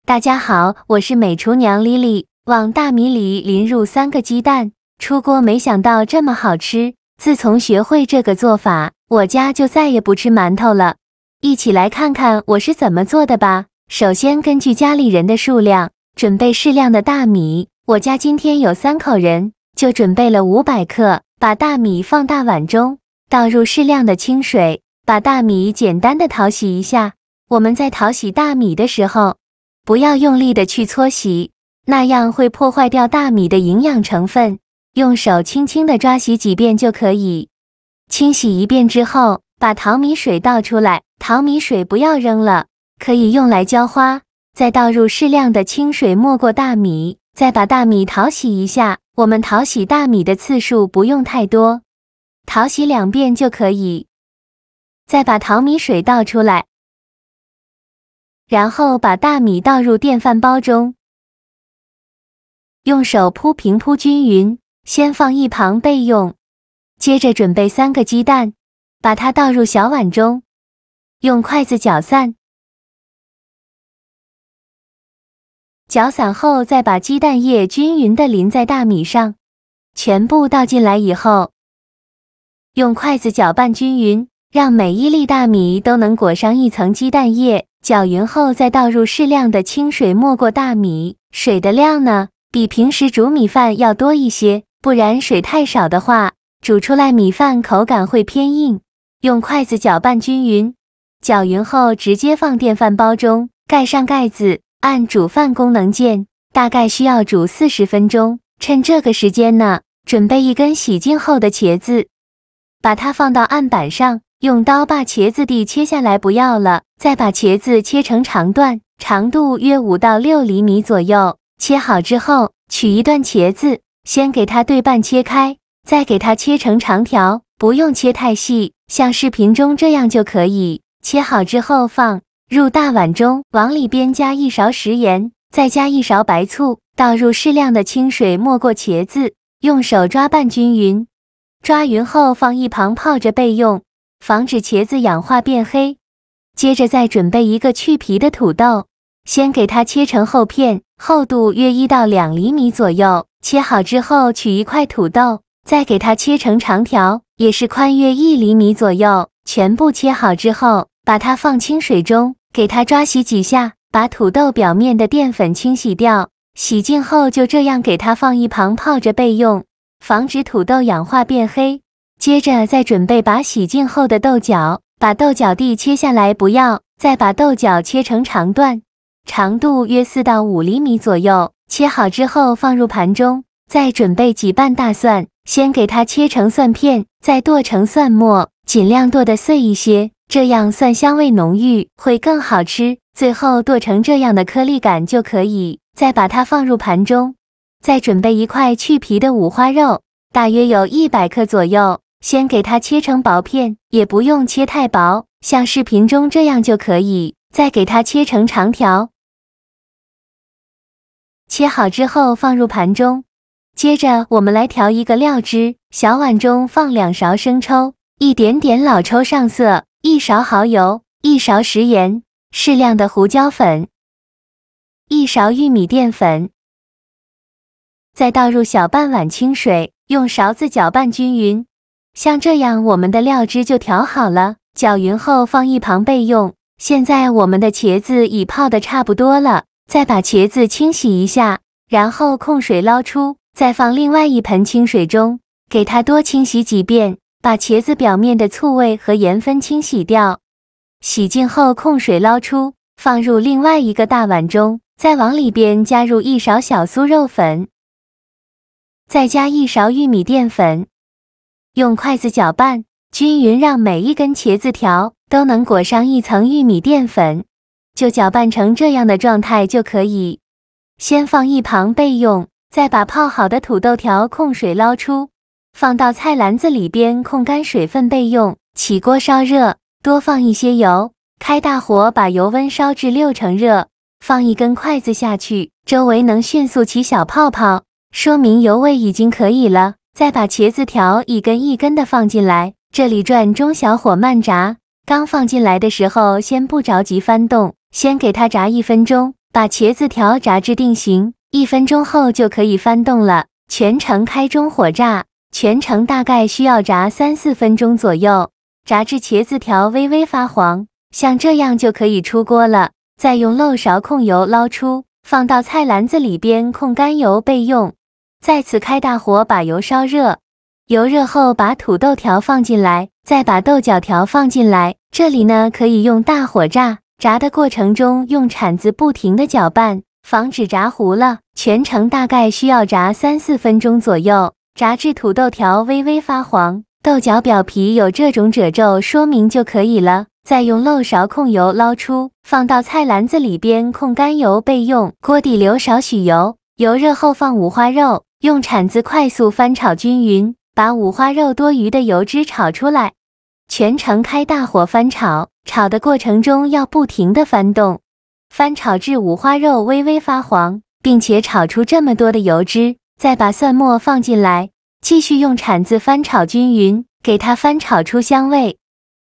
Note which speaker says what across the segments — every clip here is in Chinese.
Speaker 1: 大家好，我是美厨娘莉莉。往大米里淋入3个鸡蛋，出锅没想到这么好吃。自从学会这个做法，我家就再也不吃馒头了。一起来看看我是怎么做的吧。首先根据家里人的数量，准备适量的大米。我家今天有3口人，就准备了500克。把大米放大碗中，倒入适量的清水，把大米简单的淘洗一下。我们在淘洗大米的时候，不要用力的去搓洗，那样会破坏掉大米的营养成分。用手轻轻的抓洗几遍就可以。清洗一遍之后，把淘米水倒出来，淘米水不要扔了，可以用来浇花。再倒入适量的清水没过大米，再把大米淘洗一下。我们淘洗大米的次数不用太多，淘洗2遍就可以。再把淘米水倒出来，然后把大米倒入电饭煲中，用手铺平铺均匀，先放一旁备用。接着准备3个鸡蛋，把它倒入小碗中，用筷子搅散。搅散后，再把鸡蛋液均匀地淋在大米上，全部倒进来以后，用筷子搅拌均匀，让每一粒大米都能裹上一层鸡蛋液。搅匀后，再倒入适量的清水没过大米，水的量呢，比平时煮米饭要多一些，不然水太少的话，煮出来米饭口感会偏硬。用筷子搅拌均匀，搅匀后直接放电饭煲中，盖上盖子。按煮饭功能键，大概需要煮40分钟。趁这个时间呢，准备1根洗净后的茄子，把它放到案板上，用刀把茄子蒂切下来不要了，再把茄子切成长段，长度约5到6厘米左右。切好之后，取一段茄子，先给它对半切开，再给它切成长条，不用切太细，像视频中这样就可以。切好之后放入大碗中，往里边加1勺食盐，再加1勺白醋，倒入适量的清水没过茄子，用手抓拌均匀。抓匀后放一旁泡着备用，防止茄子氧化变黑。接着再准备1个去皮的土豆，先给它切成厚片，厚度约1到2厘米左右。切好之后取1块土豆，再给它切成长条，也是宽约1厘米左右。全部切好之后，把它放清水中，给它抓洗几下，把土豆表面的淀粉清洗掉。洗净后就这样给它放一旁泡着备用，防止土豆氧化变黑。接着再准备把洗净后的豆角，把豆角蒂切下来不要，再把豆角切成长段，长度约4到5厘米左右。切好之后放入盘中。再准备几瓣大蒜，先给它切成蒜片，再剁成蒜末，尽量剁得碎一些，这样蒜香味浓郁，会更好吃。最后剁成这样的颗粒感就可以，再把它放入盘中。再准备1块去皮的五花肉，大约有100克左右，先给它切成薄片，也不用切太薄，像视频中这样就可以。再给它切成长条，切好之后放入盘中。接着我们来调一个料汁，小碗中放2勺生抽，一点点老抽上色，1勺蚝油，1勺食盐，适量的胡椒粉，1勺玉米淀粉，再倒入小半碗清水，用勺子搅拌均匀。像这样我们的料汁就调好了，搅匀后放一旁备用。现在我们的茄子已泡得差不多了，再把茄子清洗一下，然后控水捞出，再放另外一盆清水中，给它多清洗几遍，把茄子表面的醋味和盐分清洗掉。洗净后控水捞出，放入另外一个大碗中，再往里边加入1勺小酥肉粉，再加1勺玉米淀粉，用筷子搅拌均匀，让每一根茄子条都能裹上一层玉米淀粉，就搅拌成这样的状态就可以。先放一旁备用，再把泡好的土豆条控水捞出，放到菜篮子里边控干水分备用。起锅烧热，多放一些油，开大火把油温烧至6成热，放1根筷子下去，周围能迅速起小泡泡，说明油味已经可以了。再把茄子条一根一根的放进来，这里转中小火慢炸。刚放进来的时候先不着急翻动，先给它炸1分钟，把茄子条炸至定型，1分钟后就可以翻动了。全程开中火炸，全程大概需要炸3-4分钟左右，炸至茄子条微微发黄，像这样就可以出锅了。再用漏勺控油捞出，放到菜篮子里边控干油备用。再次开大火把油烧热，油热后把土豆条放进来，再把豆角条放进来。这里呢可以用大火炸，炸的过程中用铲子不停的搅拌，防止炸糊了。全程大概需要炸3-4分钟左右，炸至土豆条微微发黄，豆角表皮有这种褶皱说明就可以了。再用漏勺控油捞出，放到菜篮子里边控干油备用。锅底留少许油，油热后放五花肉，用铲子快速翻炒均匀，把五花肉多余的油脂炒出来。全程开大火翻炒，炒的过程中要不停的翻动，翻炒至五花肉微微发黄，并且炒出这么多的油脂，再把蒜末放进来，继续用铲子翻炒均匀，给它翻炒出香味。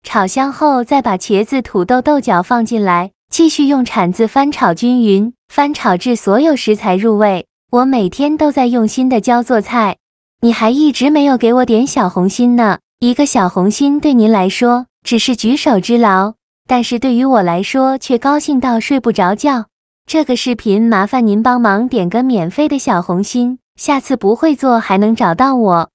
Speaker 1: 炒香后再把茄子、土豆、豆角放进来，继续用铲子翻炒均匀，翻炒至所有食材入味。我每天都在用心的教做菜，你还一直没有给我点小红心呢。1个小红心对您来说只是举手之劳，但是对于我来说却高兴到睡不着觉。这个视频麻烦您帮忙点个免费的小红心，下次不会做还能找到我。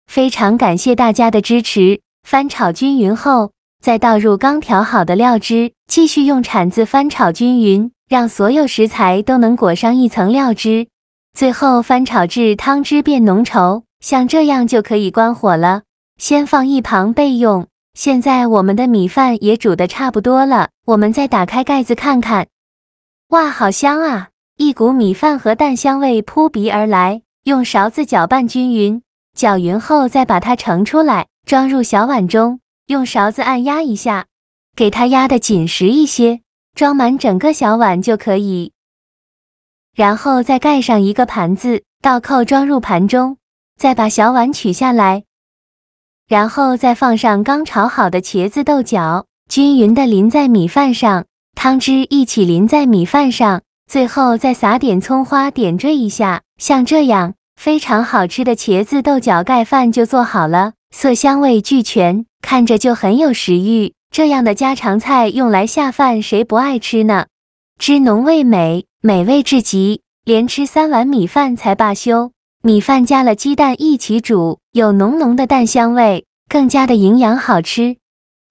Speaker 1: 非常感谢大家的支持。翻炒均匀后，再倒入刚调好的料汁，继续用铲子翻炒均匀，让所有食材都能裹上一层料汁。最后翻炒至汤汁变浓稠，像这样就可以关火了，先放一旁备用。现在我们的米饭也煮得差不多了，我们再打开盖子看看。哇，好香啊！一股米饭和蛋香味扑鼻而来，用勺子搅拌均匀，搅匀后再把它盛出来，装入小碗中，用勺子按压一下，给它压得紧实一些，装满整个小碗就可以。然后再盖上一个盘子，倒扣装入盘中，再把小碗取下来，然后再放上刚炒好的茄子、豆角，均匀的淋在米饭上，汤汁一起淋在米饭上，最后再撒点葱花点缀一下，像这样，非常好吃的茄子豆角盖饭就做好了。色香味俱全，看着就很有食欲。这样的家常菜用来下饭，谁不爱吃呢？汁浓味美，美味至极，连吃3碗米饭才罢休。米饭加了鸡蛋一起煮，有浓浓的蛋香味，更加的营养好吃。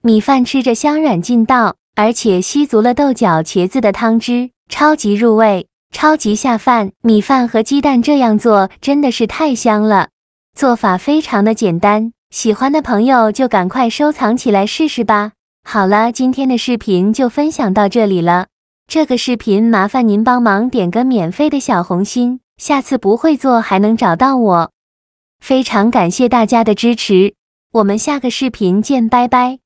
Speaker 1: 米饭吃着香软劲道，而且吸足了豆角、茄子的汤汁，超级入味，超级下饭。米饭和鸡蛋这样做真的是太香了，做法非常的简单。喜欢的朋友就赶快收藏起来试试吧。好了，今天的视频就分享到这里了。这个视频麻烦您帮忙点个免费的小红心，下次不会做还能找到我。非常感谢大家的支持，我们下个视频见，拜拜。